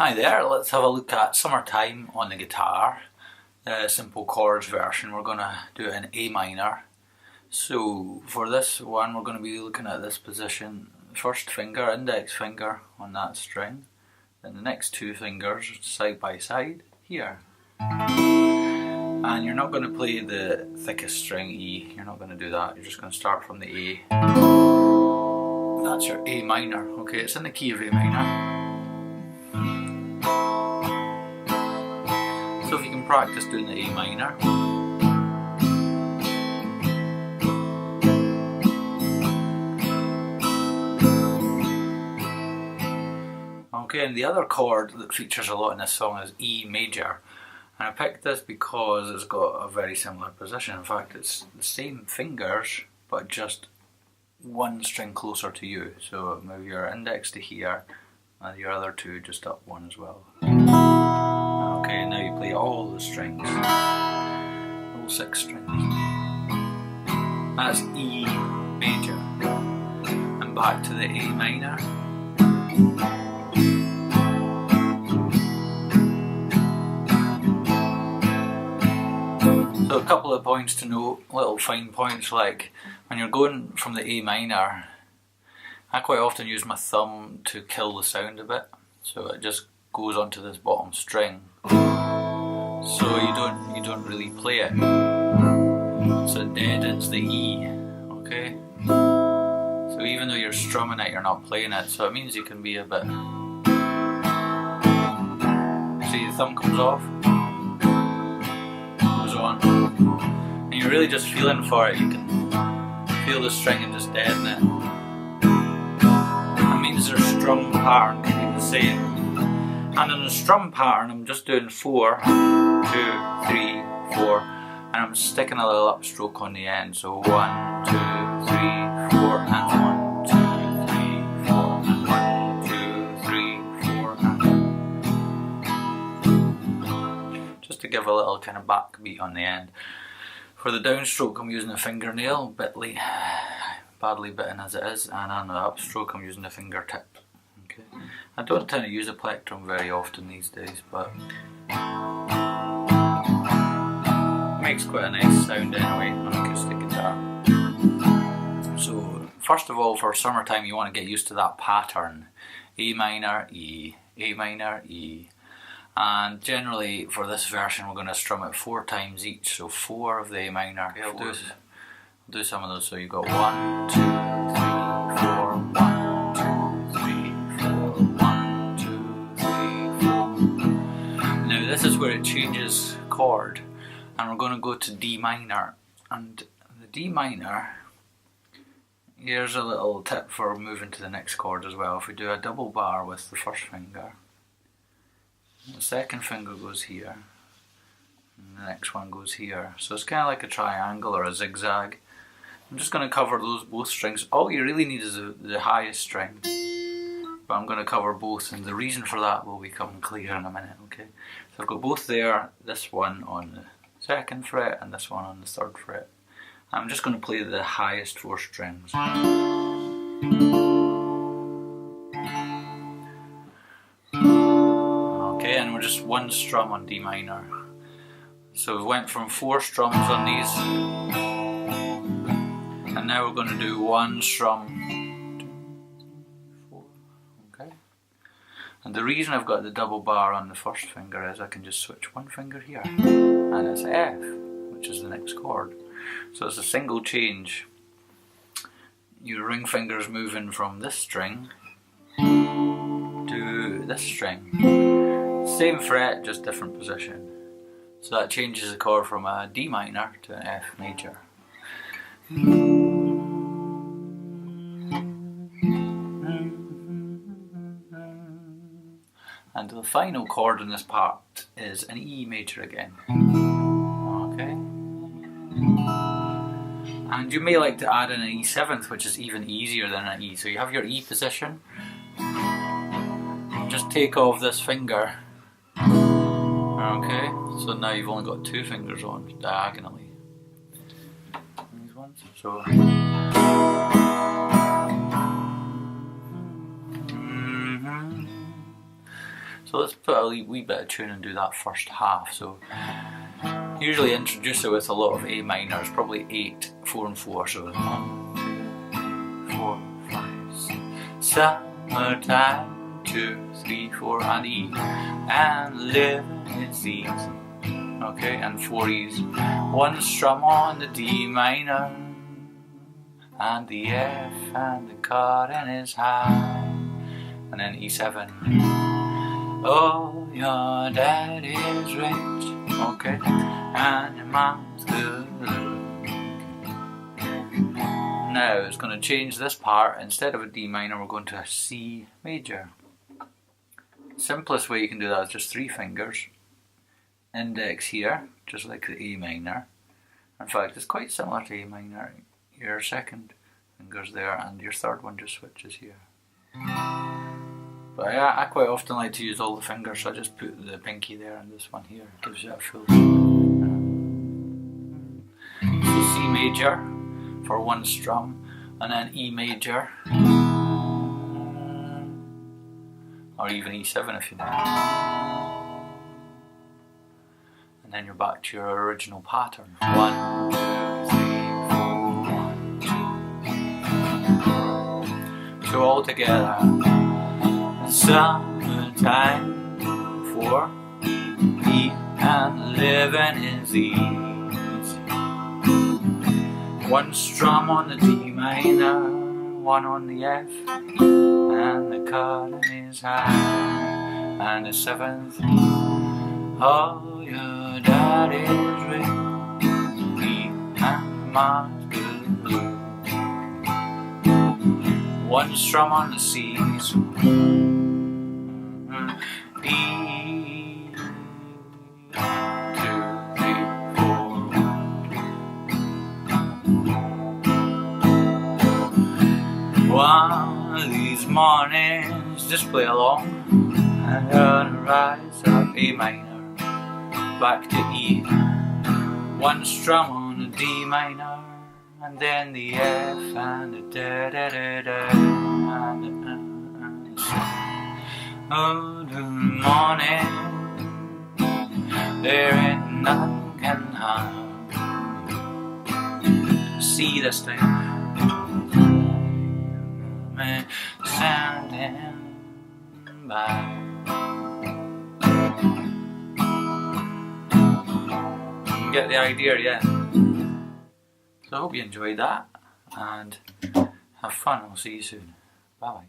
Hi there, let's have a look at Summertime on the guitar, the simple chords version. We're going to do it in A minor. So for this one we're going to be looking at this position, first finger, index finger on that string, then the next two fingers side by side here. And you're not going to play the thickest string E, you're not going to do that, you're just going to start from the A. That's your A minor, okay, it's in the key of A minor. So if you can practice doing the A minor. Okay, and the other chord that features a lot in this song is E major. And I picked this because it's got a very similar position. In fact, it's the same fingers, but just one string closer to you. So move your index to here, and your other two just up one as well. Okay, now you play all the strings, all 6 strings. That's E major. And back to the A minor. So a couple of points to note, little fine points, like when you're going from the A minor, I quite often use my thumb to kill the sound a bit, so it just goes onto this bottom string, so you don't really play it, so it deadens the E, okay? So even though you're strumming it, you're not playing it, so it means you can be a bit, see the thumb comes off, goes on, and you're really just feeling for it, you can feel the string and just deaden it. That means their strum pattern can be the same. And in the strum pattern, I'm just doing 4, 2, 3, 4, and I'm sticking a little upstroke on the end. So 1, 2, 3, 4, and 1, 2, 3, 4, and 1, 2, 3, 4, and just to give a little kind of backbeat on the end. For the downstroke, I'm using a fingernail, badly bitten as it is, and on the upstroke, I'm using a fingertip. Okay. I don't tend to use a plectrum very often these days, but it makes quite a nice sound anyway on acoustic guitar. So first of all, for Summertime you want to get used to that pattern. A minor, E, A minor, E. And generally for this version we're going to strum it 4 times each, so 4 of the A minor. Okay, I'll do some of those, so you've got 1, 2, 3, 4, 1, 2, 3, 4, 1, 2, 3, 4. Now this is where it changes chord, and we're going to go to D minor. And the D minor, here's a little tip for moving to the next chord as well. If we do a double bar with the first finger, the second finger goes here, and the next one goes here. So it's kind of like a triangle or a zigzag. I'm just going to cover both strings. All you really need is the highest string, but I'm going to cover both, and the reason for that will become clear in a minute. Okay, so I've got both there, this one on the 2nd fret and this one on the 3rd fret. I'm just going to play the highest 4 strings. Okay, and we're just 1 strum on D minor. So we went from 4 strums on these, and now we're going to do 1 strum, 2, 4, okay. And the reason I've got the double bar on the first finger is I can just switch 1 finger here, and it's F, which is the next chord. So it's a single change. Your ring finger's moving from this string to this string. Same fret, just different position. So that changes the chord from a D minor to an F major. And the final chord in this part is an E major again. Okay. And you may like to add in an E7th, which is even easier than an E. So you have your E position. Just take off this finger. Okay, so now you've only got 2 fingers on diagonally. These ones. So So let's put a wee bit of tune and do that first half. So usually introduce it with a lot of A minors, probably 8, 4 and 4. So 1, 2, 4, 5, 6. Summertime, 2, 3, 4 and E, and living is easy. Okay, and 4 E's. 1 strum on the D minor, and the F, and the chord is high, and then E7. Oh, your dad is rich, okay, and your mom's good. Now it's going to change this part. Instead of a D minor, we're going to a C major. Simplest way you can do that is just 3 fingers. Index here, just like the A minor. In fact, it's quite similar to A minor. Your second finger's there, and your third one just switches here. But I quite often like to use all the fingers, so I just put the pinky there and this one here. It gives you a full. So C major for 1 strum, and then E major, or even E7 if you want. And then you're back to your original pattern. 1, 2, 3, 4, 1, 2, 3. So all together. Summertime, 4, E, and living is easy. 1 strum on the D minor, 1 on the F, and the chord is high, and the 7th. Oh, your dad is rich, E, and mom's good. 1 strum on the C's. E, 2, 3, 4. One of these mornings, just play along. I'm gonna rise up A minor, back to E. 1 strum on the D minor, and then the F and the da da da da and the oh, the morning, there ain't nothing can harm. See this thing, me standing by. You get the idea, yeah? So I hope you enjoyed that, and have fun. I'll see you soon. Bye bye.